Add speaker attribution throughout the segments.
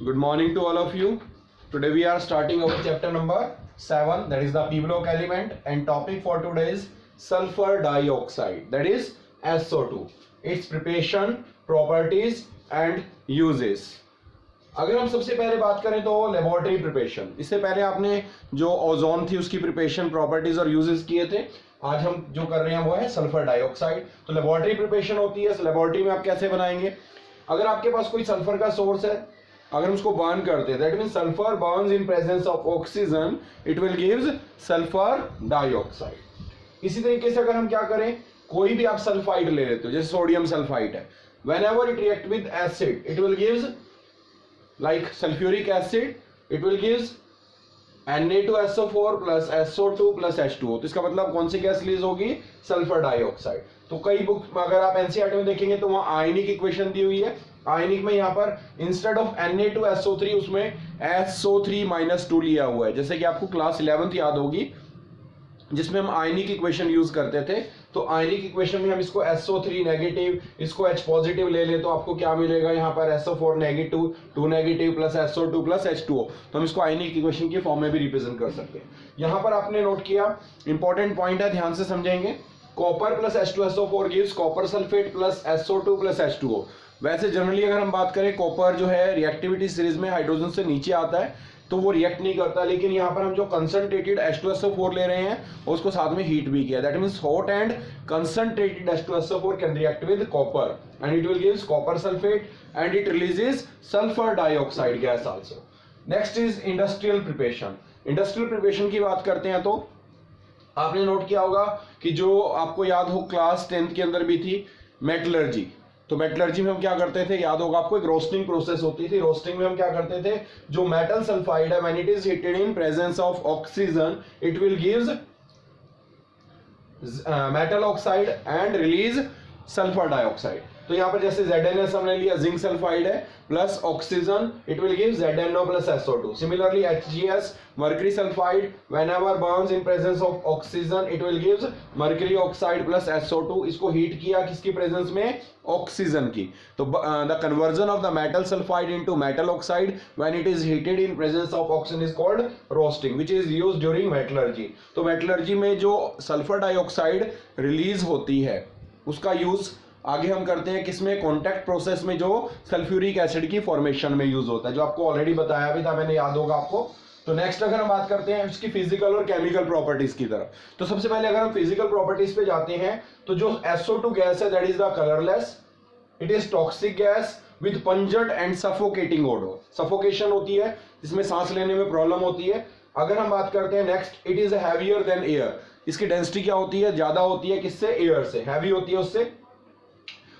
Speaker 1: Good morning to all of you. Today we are starting our chapter number 7, that is the p block element, and topic for today is sulfur dioxide, that is SO2, its preparation, properties and uses. अगर हम सबसे पहले बात करें तो laboratory preparation, इससे पहले आपने जो ओजोन थी उसकी प्रिपरेशन, प्रॉपर्टीज और यूजेस किए थे. आज हम जो कर रहे हैं वो है सल्फर डाइऑक्साइड. तो लेबोरेटरी प्रिपरेशन होती है. लेबोरेटरी में आप कैसे बनाएंगे? अगर आपके पास कोई सल्फर का सोर्स है, अगर हम उसको बर्न करते हैं, that mean sulphur Burns in presence of oxygen, it will gives sulphur dioxide. इसी तरीके से अगर हम क्या करें, कोई भी आप सल्फाइड ले लेते हो, जैसे सोडियम सल्फाइड है, whenever it react with acid it will gives like sulfuric acid, it will gives Na2SO4 plus SO2 plus H2O. तो इसका मतलब कौन सी गैस रिलीज होगी? Sulphur dioxide. तो कई बुक अगर आप एनसीईआरटी में देखेंगे तो वहां आयनिक इक्वेशन दी हुई है. आयनिक में यहाँ पर इंस्टेड ऑफ Na2SO3 उसमें SO3-2 लिया हुआ है, जैसे कि आपको क्लास 11th याद होगी जिसमें हम आयनिक इक्वेशन यूज करते थे. तो आयनिक इक्वेशन में हम इसको SO3 नेगेटिव, इसको H पॉजिटिव ले लें तो आपको क्या मिलेगा? यहाँ पर SO4 negative, 2 negative plus SO2 plus H2O. तो हम इसको आयनिक इक्वेशन की फॉर्म में भी रिप्रेजेंट कर सकते हैं. यहाँ पर आपने नोट किया, इंपॉर्टेंट पॉइंट है, ध्यान से समझेंगे. Copper plus H2SO4 gives copper sulphate plus SO2 plus H2O. वैसे जनरली अगर हम बात करें, कॉपर जो है रिएक्टिविटी सीरीज में हाइड्रोजन से नीचे आता है तो वो रिएक्ट नहीं करता, लेकिन यहाँ पर हम जो कंसंट्रेटेड H2SO4 ले रहे हैं उसको साथ में हीट भी किया. That means hot and concentrated H2SO4 can react with copper and it will gives copper sulphate and it releases sulphur dioxide gas also. Next is industrial preparation. Industrial preparation की बात करते हैं तो आपने नोट किया होगा कि जो आपको याद हो क्लास 10th के अंदर भी थी, मेटलर्जी. तो मेटलर्जी में हम क्या करते थे, याद होगा आपको, एक रोस्टिंग प्रोसेस होती थी. रोस्टिंग में हम क्या करते थे, जो मेटल सल्फाइड है, when it is heated in presence of oxygen it will gives metal oxide and release sulphur dioxide. तो यहाँ पर जैसे ZnS हमने लिया, जिंक सल्फाइड है plus oxygen, it will give ZnO plus SO2. Similarly HgS mercury sulphide, whenever Burns in presence of oxygen it will gives mercury oxide plus SO2. इसको heat किया किसकी प्रेजेंस में? ऑक्सीजन की. तो the conversion of the metal sulphide into metal oxide when it is heated in presence of oxygen is called roasting, which is used during metallurgy. तो metallurgy में जो sulphur dioxide release होती है उसका use आगे हम करते हैं किसमें? कॉन्टैक्ट प्रोसेस में, जो सल्फ्यूरिक एसिड की फॉर्मेशन में यूज होता है, जो आपको ऑलरेडी बताया भी था मैंने, याद होगा आपको. तो नेक्स्ट अगर हम बात करते हैं इसकी फिजिकल और केमिकल प्रॉपर्टीज की तरफ, तो सबसे पहले अगर हम फिजिकल प्रॉपर्टीज पे जाते हैं तो जो SO2 गैस है that is the colourless, it is toxic gas with pungent and suffocating odour. Suffocation होती है, जिसमें सांस लेने में प्रॉब्लम होती है. अगर हम बात करते हैं next, it is heavier than air. इसकी डेंसिटी क्या होती है? ज्यादा होती है. किससे? एयर से. हैवी होती है उससे.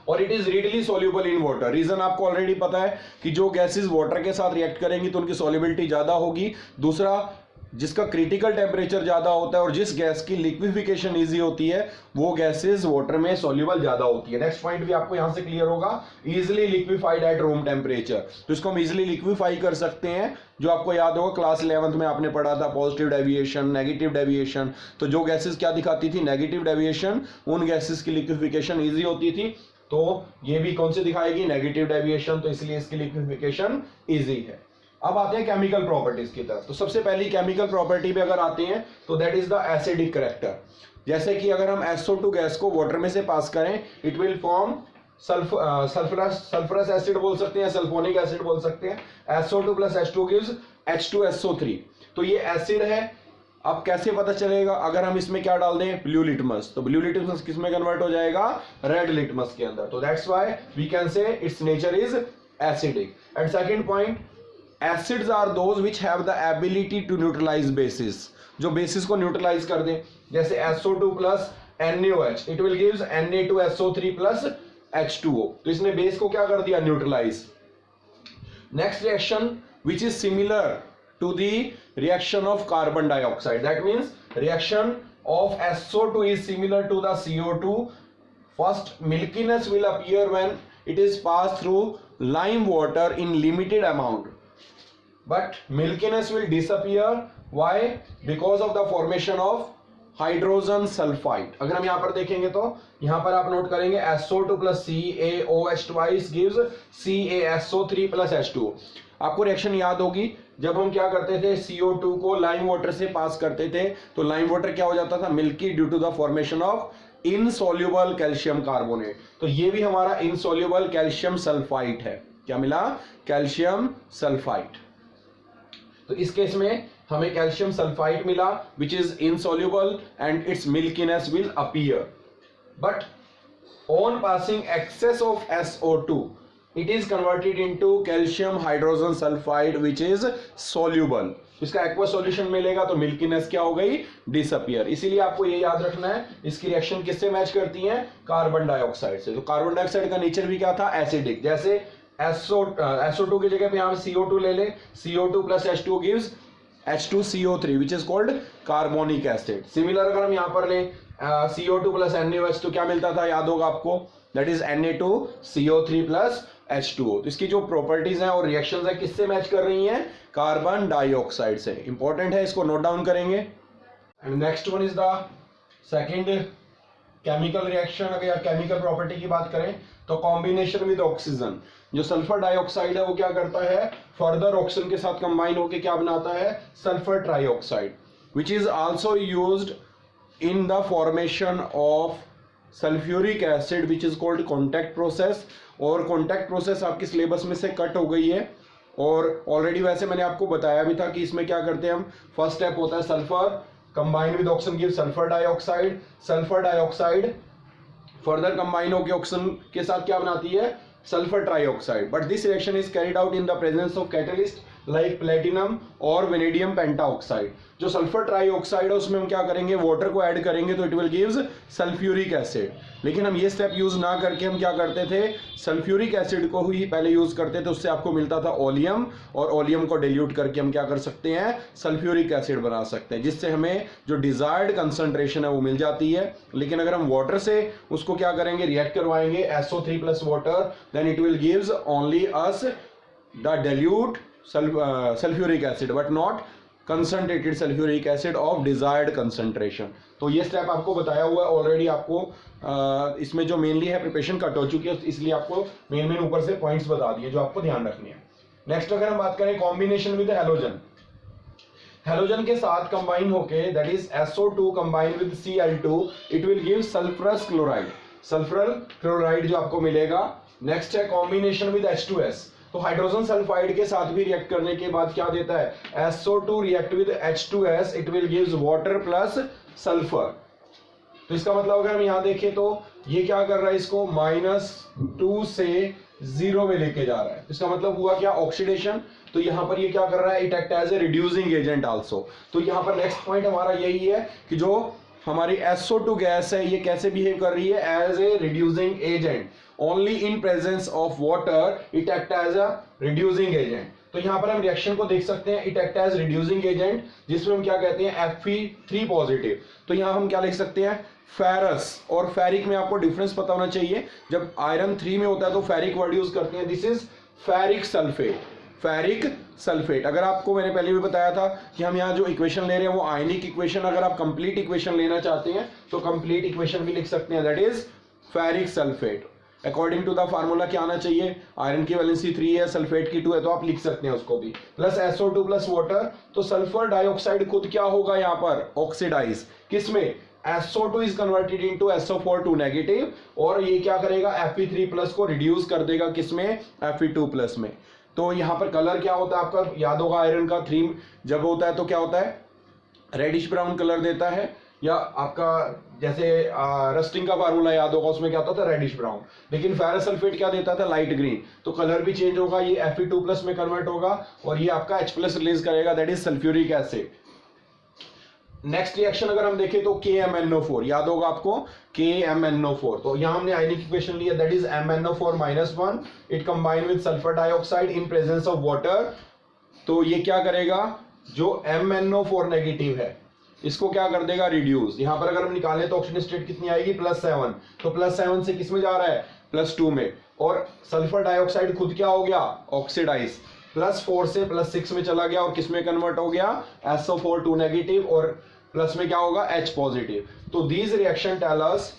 Speaker 1: और it is readily soluble in water. Reason आपको ऑलरेडी पता है कि जो गैसेस वाटर के साथ रिएक्ट करेंगी तो उनकी सॉल्युबिलिटी ज्यादा होगी. दूसरा, जिसका क्रिटिकल टेम्परेचर ज्यादा होता है और जिस गैस की लिक्विफिकेशन इजी होती है वो गैसेस वाटर में सॉल्युबल ज्यादा होती है. नेक्स्ट पॉइंट भी आपको यहां से क्लियर होगा, easily liquefied at room temperature. तो इसको हम इजीली लिक्विफाई कर सकते हैं, जो आपको याद होगा क्लास 11th में आपने पढ़ा था, पॉजिटिव डेविएशन, नेगेटिव डेविएशन. तो जो गैसेस क्या दिखाती थी? Negative deviation. उन गैसेस की लिक्विफिकेशन इजी होती थी, तो ये भी कौन से दिखाएगी? Negative deviation. तो इसलिए इसकी लिक्विफिकेशन इजी है. अब आते हैं केमिकल प्रॉपर्टीज की तरफ. तो सबसे पहली केमिकल प्रॉपर्टी पे अगर आते हैं तो that is the acidic character. जैसे कि अगर हम SO2 गैस को वाटर में से पास करें, it will form sulphurous acid बोल सकते हैं, सल्फोनिक एसिड बोल सकते हैं. SO2 plus H2 gives H2SO3. तो ये एसिड है. अब कैसे पता चलेगा? अगर हम इसमें क्या डाल दें? Blue litmus. तो ब्लू लिटमस किस में कन्वर्ट हो जाएगा? रेड लिटमस के अंदर. तो that's why we can say its nature is acidic. And second point, acids are those which have the ability to neutralize bases. जो बेसिस को न्यूट्रलाइज कर दें, जैसे SO2 plus NaOH, it will gives Na2SO3 plus H2O. तो इसने base को क्या कर दिया? Neutralize. Next reaction which is similar to the reaction of carbon dioxide, that means reaction of SO2 is similar to the CO2. First, milkiness will appear when it is passed through lime water in limited amount, but milkiness will disappear. Why? Because of the formation of hydrogen sulphide. अगर हम यहाँ पर देखेंगे तो यहाँ पर आप note करेंगे SO2 plus CaOH twice gives CaSO3 plus H2O। आपको रिएक्शन याद होगी, जब हम क्या करते थे CO2 को लाइम वाटर से पास करते थे तो लाइम वाटर क्या हो जाता था, milky, due to the formation of insoluble calcium carbonate. तो ये भी हमारा इनसॉल्युबल कैल्शियम सल्फाइड है। क्या मिला? Calcium sulphide. तो इस केस में हमें कैल्शियम सल्फाइड मिला which is insoluble and its milkiness will appear, but on passing excess of SO2 it is converted into calcium hydrogen sulfide which is soluble। इसका aqua solution मिलेगा तो milkiness क्या हो गई? डिसअपियर। इसीलिए आपको ये याद रखना है इसकी रिएक्शन किससे मैच करती है? कार्बन डाइऑक्साइड से। तो कार्बन डाइऑक्साइड का नेचर भी क्या था? एसिडिक। जैसे SO2 की जगह पे यहाँ पे CO2 ले ले, CO2 plus H2O gives H2CO3 which is called carbonic acid. Similar अगर हम यहाँ पर ले CO2 प्लस NaOH तो क्या मिलता था? याद होगा आपको, that is Na2CO3 plus H2O। तो इसकी जो प्रॉपर्टीज हैं और रिएक्शंस हैं किससे मैच कर रही हैं? कार्बन डाइऑक्साइड से। इंपॉर्टेंट है, इसको नोट डाउन करेंगे। And next one is the second chemical reaction. अगर या केमिकल प्रॉपर्टी की बात करें तो कॉम्बिनेशन विद ऑक्सीजन। जो सल्फर डाइऑक्साइड है वो क्या करता है? फर्दर ऑक्सीजन के साथ कंबाइन होकर क्या बनाता है? Sulphur trioxide, which is also used in the formation of sulphuric acid which is called contact process. और कॉन्टैक्ट प्रोसेस आपकी सिलेबस में से कट हो गई है और ऑलरेडी वैसे मैंने आपको बताया भी था कि इसमें क्या करते हैं हम। फर्स्ट स्टेप होता है sulphur combine with oxygen give sulphur dioxide. Sulphur dioxide further combine होकर ऑक्सीजन के साथ क्या बनाती है? Sulphur trioxide. But this reaction is carried out in the presence of catalyst like platinum और वेनेडियम पेंटाऑक्साइड। जो सल्फर ट्राइऑक्साइड है उसमें हम क्या करेंगे? वाटर को ऐड करेंगे तो it will gives sulphuric acid. लेकिन हम ये स्टेप यूज ना करके हम क्या करते थे? सल्फ्यूरिक एसिड को ही पहले यूज करते थे, उससे आपको मिलता था ओलियम, और ओलियम को डिल्यूट करके हम क्या कर सकते हैं? सल्फ्यूरिक एसिड बना सकते हैं, जिससे हमें जो डिजायर्ड कंसंट्रेशन है वो मिल जाती है। लेकिन अगर हम वाटर से उसको क्या करेंगे? रिएक्ट करवाएंगे SO3 plus water, then it will gives only us the dilute sulfuric acid but not concentrated sulfuric acid of desired concentration। तो ये स्टेप आपको बताया हुआ है ऑलरेडी। आपको इसमें जो मेनली है प्रिपरेशन कट हो चुकी है, इसलिए आपको मेन ऊपर से पॉइंट्स बता दिए जो आपको ध्यान रखनी है। नेक्स्ट अगर हम बात करें कॉम्बिनेशन विद हेलोजन। हेलोजन के साथ कंबाइन होके that is SO2 combine with Cl2 it will give sulphurous chloride. Sulphuryl chloride जो आपको मिलेगा। नेक्स्ट है कॉम्बिनेशन विद H2S। तो हाइड्रोजन सल्फाइड के साथ भी रिएक्ट करने के बाद क्या देता है? SO2 react with H2S it will gives water plus sulphur. तो इसका मतलब अगर हम यहां देखें तो ये क्या कर रहा है? इसको -2 से 0 में लेके जा रहा है। इसका मतलब हुआ क्या? ऑक्सीडेशन। तो यहां पर ये क्या कर रहा है? It act as a reducing agent also. तो यहां पर नेक्स्ट पॉइंट हमारा यही है कि जो हमारी SO2 गैस है ये कैसे बिहेव कर रही है? As a reducing agent. Only in presence of water it act as a reducing agent. तो यहां पर हम रिएक्शन को देख सकते हैं, it act as reducing agent, जिसमें हम क्या कहते हैं? Fe3 positive. तो यहां हम क्या लिख सकते हैं? फेरस और फेरिक में आपको डिफरेंस पता होना चाहिए। जब आयरन 3 में होता है तो फेरिक वर्ड यूज करते हैं, this is ferric sulphate. Ferric sulphate. अगर आपको मैंने पहले भी बताया था कि हम यहाँ जो इक्वेशन ले रहे हैं वो आयनिक इक्वेशन। अगर आप कंप्लीट इक्वेशन लेना चाहते हैं तो कंप्लीट इक्वेशन भी लिख सकते हैं, that is ferric sulphate. According to the formula क्या आना चाहिए? आयरन की वैलेंसी 3 है, सल्फेट की 2 है, तो आप लिख सकते हैं उसको भी। Plus SO2 plus water. तो सल्फर डाइऑक्साइड खुद क्या होगा यहाँ पर? ऑक्सीडाइज। किसमें? SO2 is converted into SO4 negative, और ये क्या करेगा? Fe3 प्लस को रिड्यूस कर देगा किसमें? Fe2 प्लस में। तो यहाँ पर कलर क्या होता है आपका? याद होगा आयरन का 3 जब होता है तो क्या होता है? रेडिश ब्राउन कलर देता है। या आपका जैसे रस्टिंग का फार्मूला याद होगा, उसमें क्या होता था? Reddish brown. लेकिन फेरस सल्फेट क्या देता था? Light green. तो कलर भी चेंज होगा, ये Fe2 प्लस में कन्वर्ट होगा और ये आपका H प्लस रिलीज करेगा, that is sulphuric acid. Next reaction अगर हम देखें तो KMnO4 याद होगा आपको, KMnO4। तो यहां हमने आयनिक इक्वेशन लिया, that is MnO4-1 it combine with sulphur dioxide in presence of water. तो ये क्या करेगा? जो MnO4 नेगेटिव है इसको क्या कर देगा? रिड्यूस। यहां पर अगर हम निकालें तो ऑक्सीजन स्टेट कितनी आएगी? +7। तो +7 से किस में जा रहा है? +2 में। और सल्फर डाइऑक्साइड खुद क्या हो गया? ऑक्सीडाइज। +4 से +6 में चला गया और किस में कन्वर्ट हो गया? SO4 negative. और प्लस में क्या होगा H पॉजिटिव। तो these reaction tell us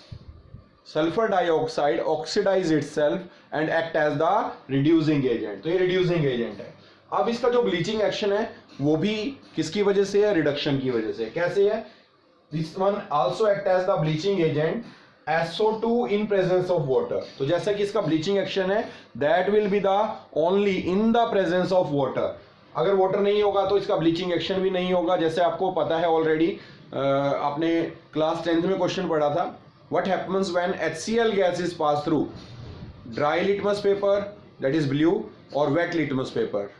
Speaker 1: sulphur dioxide oxidize itself and act as the reducing agent. तो ये रिड्यूसिंग एजेंट है। अब इसका जो ब्लीचिंग एक्शन है वो भी किसकी वजह से है, रिडक्शन की वजह से। कैसे है, this one also act as the bleaching agent SO2 in presence of water. तो जैसा कि इसका ब्लीचिंग एक्शन है that will be the only in the presence of water. अगर वाटर नहीं होगा तो इसका ब्लीचिंग एक्शन भी नहीं होगा। जैसे आपको पता है ऑलरेडी, आपने क्लास 10th में क्वेश्चन पढ़ा था, what happens when HCl gas is pass through dry litmus paper that is blue और wet litmus paper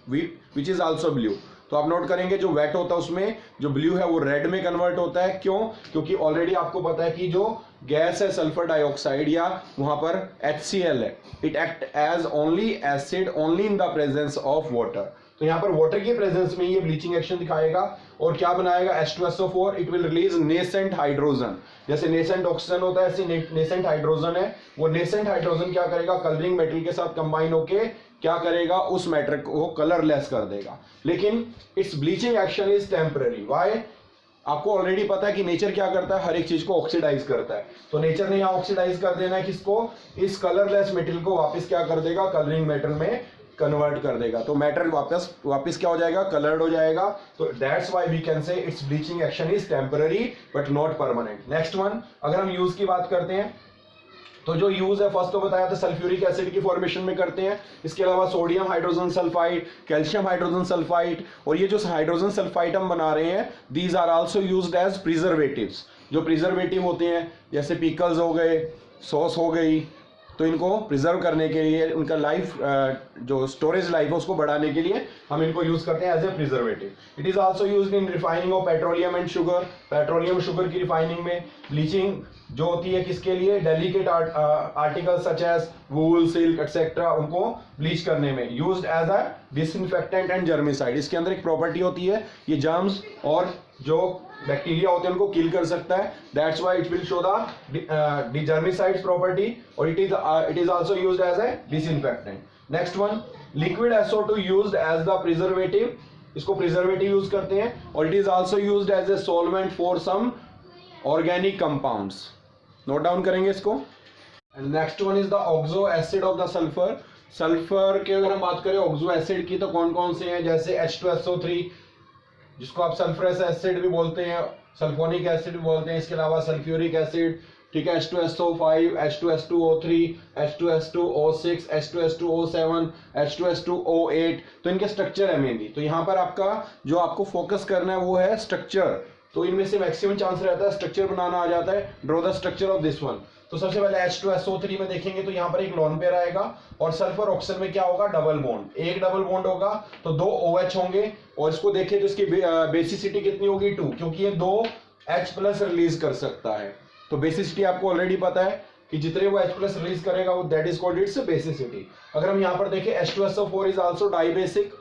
Speaker 1: which is also blue. तो आप नोट करेंगे जो वेट होता है उसमें जो ब्लू है वो रेड में कन्वर्ट होता है। क्यों? क्योंकि ऑलरेडी आपको पता है कि जो गैस है सल्फर डाइऑक्साइड या वहां पर HCl है, it act as only acid only in the presence of water. तो यहाँ पर वाटर के प्रेजेंस में ये ब्लीचिंग एक्शन दिखाएगा और क्या बनाएगा, H2SO4, it will release nascent hydrogen. जैसे नेसेंट ऑक्सीजन होता है ऐसे नेसेंट हाइड्रोजन है। वो नेसेंट हाइड्रोजन क्या करेगा, कलरिंग मेटल के साथ कंबाइन होके क्या करेगा, उस मैटर को कलरलेस कर देगा। लेकिन it's bleaching action is temporary. Why? आपको ऑलरेडी पता है कि नेचर क्या करता है, हर एक चीज को ऑक्सीडाइज करता है। तो नेचर ने यहाँ ऑक्सीडाइज कर देना है किसको, इस कलरलेस मेटल को वापस क्या कर देगा, कलरिंग मेटल में कन्वर्ट कर देगा। तो मैटर वापस क्या हो जाएगा, कलर्ड हो जाएगा। तो that's why we can say its bleaching action is temporary but not permanent. Next one, अगर हम यूज की बात करते हैं तो जो यूज है फर्स्ट तो बताया था सल्फ्यूरिक एसिड की फॉर्मेशन में करते हैं। इसके अलावा sodium hydrogen sulphide, calcium hydrogen sulphide, और ये जो हाइड्रोजन सल्फाइड हम बना रहे हैं these are also used as preservatives. जो प्रिजर्वेटिव होते हैं जैसे पिकल्स हो गए, सॉस हो गई, तो इनको प्रिजर्व करने के लिए उनका लाइफ जो स्टोरेज लाइफ है उसको बढ़ाने के लिए हम इनको यूज करते हैं as a preservative. It is also used in refining of petroleum and sugar. Petroleum sugar की रिफाइनिंग में ब्लीचिंग जो होती है किसके लिए, delicate article such as wool, silk etcetera, उनको ब्लीच करने में used as a disinfectant and germicide. इसके अंदर एक प्रॉपर्टी होती है, ये जर्म्स और जो बैक्टीरिया होते हैं उनको किल कर सकता है। That's why it will show the germicides property और it is also used as a disinfectant. Next one, liquid SO2 used as the preservative. इसको प्रिजर्वेटिव यूज करते हैं और it is also used as a solvent for some organic compounds. Note down करेंगे इसको। And next one is the oxo acid of the sulphur. Sulphur के अगर हम बात करें ऑक्सो एसिड की तो कौन कौन से हैं, जैसे H2SO3 जिसको आप सल्फरस एसिड भी बोलते हैं, सल्फोनिक एसिड भी बोलते हैं। इसके अलावा सल्फ्यूरिक एसिड, ठीक है, H2SO5, H2S2O3, H2S2O6, H2S2O7, H2S2O8। तो इनके स्ट्रक्चर है मेनली। तो यहाँ पर आपका जो आपको फोकस करना है वो है स्ट्रक्चर। तो इनमें से मैक्सिमम चांस रहता है स्ट्रक्चर बनाना आ जाता है। Draw the structure of this one. तो सबसे पहले H2SO3 में देखेंगे तो यहाँ पर एक लोन पेयर आएगा और सल्फर ऑक्सीजन में क्या होगा, डबल बॉन्ड। एक डबल बॉन्ड होगा तो दो OH होंगे और इसको देखें तो इसकी बेसिसिटी कितनी होगी, 2, क्योंकि ये 2 H+ रिलीज कर सकता है। तो बेसिसिटी आपको ऑलरेडी पता है कि जितने वो H+ रिलीज करेगा वो that is called its basicity. अगर हम यहाँ पर देखें H2SO4 इज आल्सो डाइबेसिक,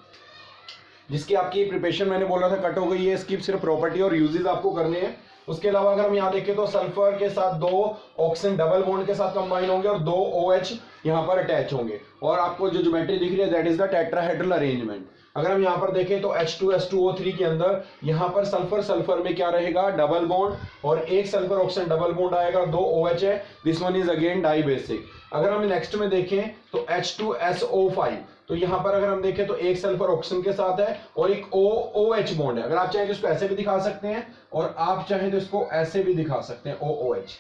Speaker 1: जिसकी आपकी प्रिपरेशन मैंने बोला था कट हो गई है। इसकी सिर्फ प्रॉपर्टी और यूजेस आपको करने हैं। उसके अलावा अगर हम यहाँ देखें तो सल्फर के साथ 2 ऑक्सीजन डबल बॉन्ड के साथ कंबाइन होंगे और 2 OH यहाँ पर अटैच होंगे और आपको जो ज्योमेट्री दिख रही है that is the tetrahedral arrangement. अगर हम यहाँ पर देखें तो H2S2O3 के अंदर यहाँ पर सल्फर में क्या रहेगा, डबल बॉन्ड और एक सल्फर ऑक्सीजन डबल बॉन्ड आएगा, 2 OH है। This one is again dibasic. अगर हम नेक्स्ट में देखें तो H2SO5, तो यहाँ पर अगर हम देखें तो एक सल्फर ऑक्सीजन के साथ है और एक OH बॉन्ड है। अगर आप चाहें तो इसको ऐसे भी दिखा सकते हैं और आप चाहें तो इसको ऐसे भी दिखा सकते हैं, OOH।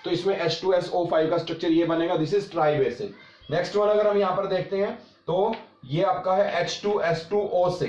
Speaker 1: तो इसमें H2SO5 का स्ट्रक्चर ये बनेगा, this is tribasic. Next one अगर हम यहाँ पर देखते हैं तो ये आपका है H2S2O6।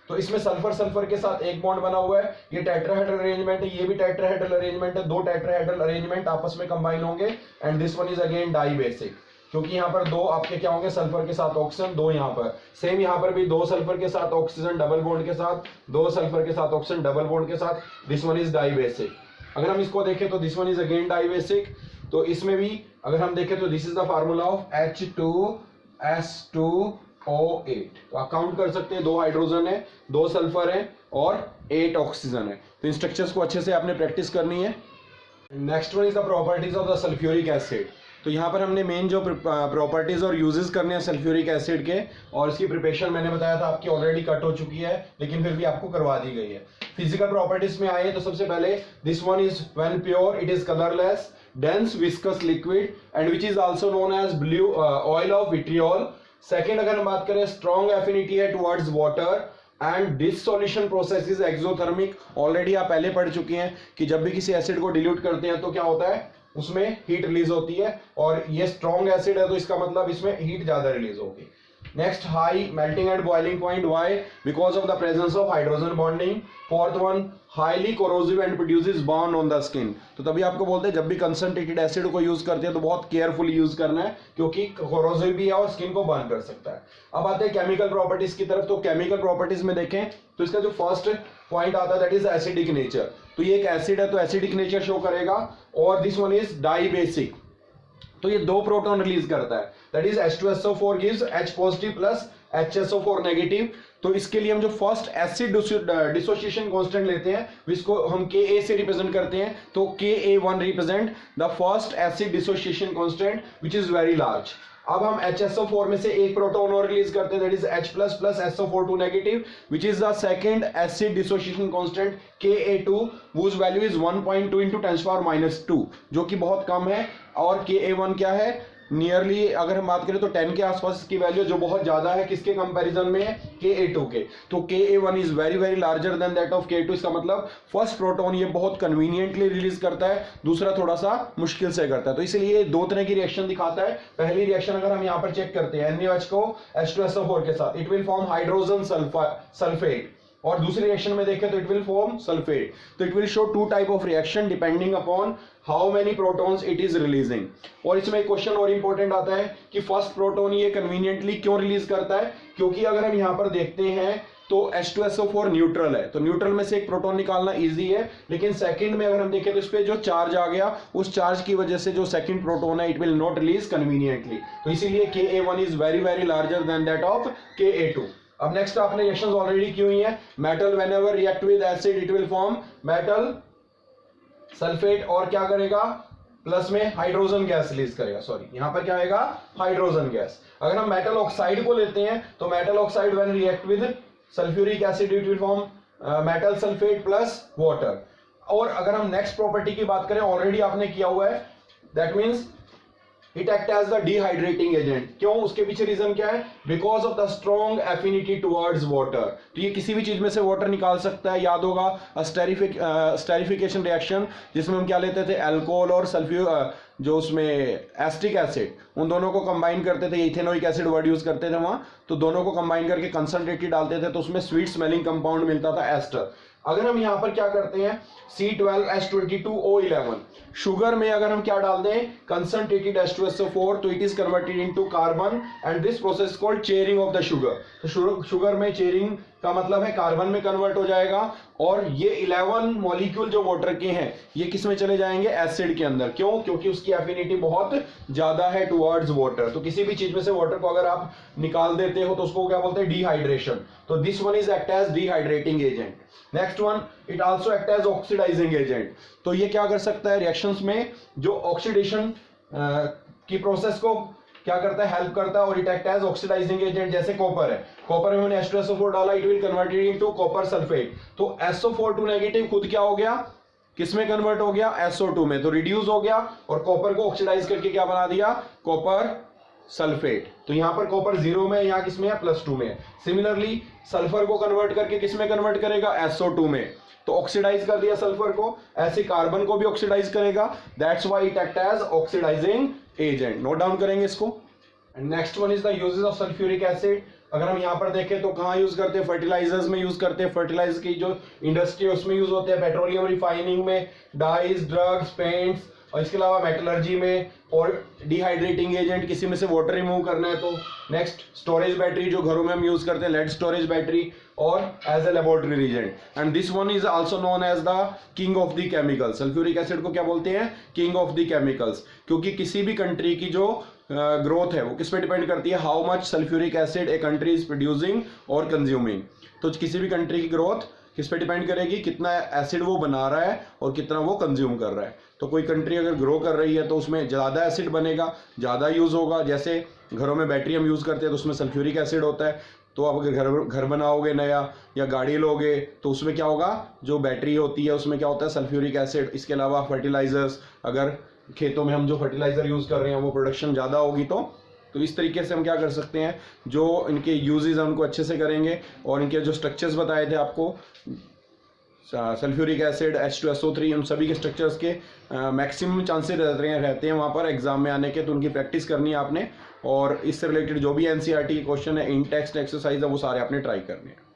Speaker 1: तो इसमें सल्फर के साथ एक बॉन्ड बना हुआ है, ये टेट्राहेड्रल अरेंजमेंट है, ये भी टेट्राहेड्रल अरेंजमेंट है। 2 टेट्राहेड्रल अरेंजमेंट आपस में कंबाइन होंगे and this one is again dibasic, क्योंकि यहाँ पर 2 आपके क्या होंगे, सल्फर के साथ ऑक्सीजन, 2 यहाँ पर सेम, यहाँ पर भी 2 सल्फर के साथ ऑक्सीजन डबल बॉन्ड के साथ, 2 सल्फर के साथ ऑक्सीजन डबल बॉन्ड के साथ। This one is dibasic. अगर हम इसको देखें तो this one is again dibasic. तो इसमें भी अगर हम देखें तो this is the formula of H2S2O8। तो आप काउंट कर सकते हैं, 2 हाइड्रोजन है, 2 सल्फर है और 8 ऑक्सीजन है। तो इन स्ट्रक्चर्स को अच्छे से आपने प्रैक्टिस करनी है। Next one is the properties of the sulphuric acid. तो यहाँ पर हमने मेन जो प्रॉपर्टीज और यूजेस करने हैं सल्फ्यूरिक एसिड के, और इसकी प्रिपरेशन मैंने बताया था आपकी ऑलरेडी कट हो चुकी है, लेकिन फिर भी आपको करवा दी गई है। फिजिकल प्रॉपर्टीज में आए तो सबसे पहले this one is when pure it is colourless, dense viscous liquid and which is also known as blue oil of vitriol। Second अगर हम बात करें स्ट्रॉन्ग एफिनिटी है towards water and dissolution process is exothermic. Already आप पहले पढ़ चुके हैं कि जब भी किसी एसिड को डिल्यूट करते हैं तो क्या होता है, उसमें हीट रिलीज होती है, और ये स्ट्रॉन्ग एसिड है तो इसका मतलब इसमें हीट ज्यादा रिलीज होगी। Next high melting and boiling point, why, because of the presence of hydrogen bonding. Fourth one highly corrosive and produces burn on the skin. तो तभी आपको बोलते हैं जब भी कंसंट्रेटेड एसिड को यूज करते हैं तो बहुत केयरफुली यूज करना है, क्योंकि कोरोसिव भी है और स्किन को बर्न कर सकता है। अब आते हैं केमिकल प्रॉपर्टीज की तरफ। तो केमिकल प्रॉपर्टीज में देखें तो इसका जो फर्स्ट पॉइंट आता है दैट इज एसिडिक नेचर। तो ये एक एसिड है तो एसिडिक नेचर शो करेगा, और this one is dibasic, तो ये 2 प्रोटॉन रिलीज करता है, that is H2SO4 gives H positive plus HSO4 negative. तो इसके लिए हम जो फर्स्ट एसिड डिसोसिएशन कांस्टेंट लेते हैं इसको हम Ka से रिप्रेजेंट करते हैं, तो Ka1 represent the first acid dissociation constant which is very large. अब हम HSO4 में से एक प्रोटॉन और रिलीज करते हैं, that is H plus SO4 negative which is the second acid dissociation constant Ka2 whose value is 1.2 into 10⁻², जो कि बहुत कम है। और Ka1 क्या है, नियरली अगर हम बात करें तो 10 के आसपास इसकी वैल्यू, जो बहुत ज्यादा है किसके कंपैरिजन में है, Ka2 के। तो Ka1 is very very larger than that of Ka2। इसका मतलब फर्स्ट प्रोटॉन ये बहुत कन्वीनियंटली रिलीज करता है, दूसरा थोड़ा सा मुश्किल से करता है। तो इसलिए 2 तरह की रिएक्शन दिखाता है। पहली रिएक्शन अगर हम यहाँ पर चेक करते हैं NaOH को H2SO4 के साथ, it will form hydrogen sulphate, और दूसरी रिएक्शन में देखें तो इट विल फॉर्म सल्फेट। तो it will show 2 type of reaction depending upon how many protons it is releasing. और इसमें एक क्वेश्चन और इंपॉर्टेंट आता है कि फर्स्ट प्रोटॉन ये कन्वीनियंटली क्यों रिलीज करता है, क्योंकि अगर हम यहाँ पर देखते हैं तो H2SO4 न्यूट्रल है, तो न्यूट्रल में से एक प्रोटॉन निकालना इजी है, लेकिन सेकंड में अगर हम देखें तो इस पे जो चार्ज आ गया, उस चार्ज की वजह से जो सेकंड प्रोटॉन है it will not release conveniently. तो इसीलिए Ka1 is very very larger than that of Ka2। अब नेक्स्ट आपने रिएक्शंस ऑलरेडी की हुई हैं। Metal whenever react with acid it will form metal sulphate, और क्या करेगा, प्लस में हाइड्रोजन गैस रिलीज करेगा। सॉरी, यहां पर क्या आएगा, हाइड्रोजन गैस। अगर हम मेटल ऑक्साइड को लेते हैं तो metal oxide when react with sulphuric acid it will form metal sulphate plus water. और अगर हम नेक्स्ट प्रॉपर्टी की बात करें, ऑलरेडी आपने किया हुआ है, that means it act as the dehydrating agent. क्यों, उसके पीछे रीजन क्या है, because of the strong affinity towards water. तो ये किसी भी चीज में से वाटर निकाल सकता है। याद होगा स्टेरिफिकेशन रिएक्शन, जिसमें हम क्या लेते थे, अल्कोहल और जो उसमें एसिटिक एसिड, उन दोनों को कंबाइन करते थे, इथेनोइक एसिड वर्ड यूज करते थे वहां, तो दोनों को कंबाइन करके कंसंट्रेटेड डालते थे, तो उसमें स्वीट स्मेलिंग कंपाउंड मिलता था एस्टर। अगर हम यहां पर क्या करते हैं, C12H22O11, शुगर में अगर हम क्या डाल दें, कंसंट्रेटेड H2SO4, तो it is converted into carbon and this process called charring of the sugar. तो शुगर में चेयरिंग का मतलब है कार्बन में कन्वर्ट हो जाएगा, और ये 11 मॉलिक्यूल जो वाटर के हैं ये किस में चले जाएंगे, एसिड के अंदर। क्यों, क्योंकि उसकी एफिनिटी बहुत ज्यादा है टुवर्ड्स वाटर। तो किसी भी चीज में से वाटर को अगर आप निकाल देते हो तो उसको क्या बोलते हैं, डिहाइड्रेशन। तो this one is act as dehydrating agent. Next one, it also act as oxidising agent. तो ये क्या कर सकता है, रिएक्शंस में जो ऑक्सीडेशन की प्रोसेस को क्या करता है, हेल्प करता है, और it act as oxidising agent. जैसे कॉपर है, कॉपर में मैंने H2SO4 डाला, it will converted into copper sulphate. तो SO4 नेगेटिव खुद क्या हो गया, किसमें कन्वर्ट हो गया, SO2 में, तो रिड्यूस हो गया, और कॉपर को ऑक्सीडाइज करके क्या बना दिया, कॉपर सल्फेट। तो यहां पर कॉपर 0 में, यहां किसमें है, +2 में है। सिमिलरली सल्फर को कन्वर्ट करके किसमें कन्वर्ट करेगा, SO2 में, तो ऑक्सीडाइज कर दिया सल्फर को। ऐसे कार्बन को भी ऑक्सीडाइज करेगा, that's why it act as oxidising agent. Note down करेंगे इसको। Next one is the uses of sulphuric acid. अगर हम यहाँ पर देखें तो कहाँ यूज करते हैं, फर्टिलाइजर्स में यूज करते हैं। फर्टिलाइजर की जो इंडस्ट्री है उसमें यूज होते हैं, पेट्रोलियम रिफाइनिंग में, डाइज, ड्रग्स, पेंट्स, और इसके अलावा मेटलर्जी में, और डिहाइड्रेटिंग एजेंट किसी में से वाटर रिमूव करना है तो। नेक्स्ट, स्टोरेज बैटरी जो घरों में हम यूज करते हैं, लेड स्टोरेज बैटरी, और as a laboratory reagent. And this one is also known as the king of the chemicals. Sulphuric acid को क्या बोलते हैं, किंग ऑफ द केमिकल्स, क्योंकि किसी भी कंट्री की जो ग्रोथ है वो किस पे डिपेंड करती है, how much sulphuric acid a country is producing और कंज्यूमिंग। तो किसी भी कंट्री की ग्रोथ किस पे डिपेंड करेगी, कितना एसिड वो बना रहा है और कितना वो कंज्यूम कर रहा है। तो कोई कंट्री अगर ग्रो कर रही है तो उसमें ज़्यादा एसिड बनेगा, ज़्यादा यूज़ होगा। जैसे घरों में बैटरी हम यूज़ करते हैं तो उसमें सल्फ्यूरिक एसिड होता है, तो आप अगर घर बनाओगे नया या गाड़ी लोगे तो उसमें क्या होगा, जो बैटरी होती है उसमें क्या होता है, सल्फ्यूरिक एसिड। इसके अलावा फर्टिलाइजर्स, अगर खेतों में हम जो फर्टिलाइज़र यूज़ कर रहे हैं वो प्रोडक्शन ज़्यादा होगी तो इस तरीके से हम क्या कर सकते हैं, जो इनके यूजेस हैं उनको अच्छे से करेंगे। और इनके जो स्ट्रक्चर्स बताए थे आपको, सल्फ्यूरिक एसिड, H2SO3, उन सभी के स्ट्रक्चर्स के मैक्सिमम चांसेस रहते हैं वहाँ पर एग्जाम में आने के, तो उनकी प्रैक्टिस करनी है आपने। और इससे रिलेटेड जो भी NCERT के क्वेश्चन है, इन टेक्स्ट एक्सरसाइज है, वो सारे आपने ट्राई करने हैं।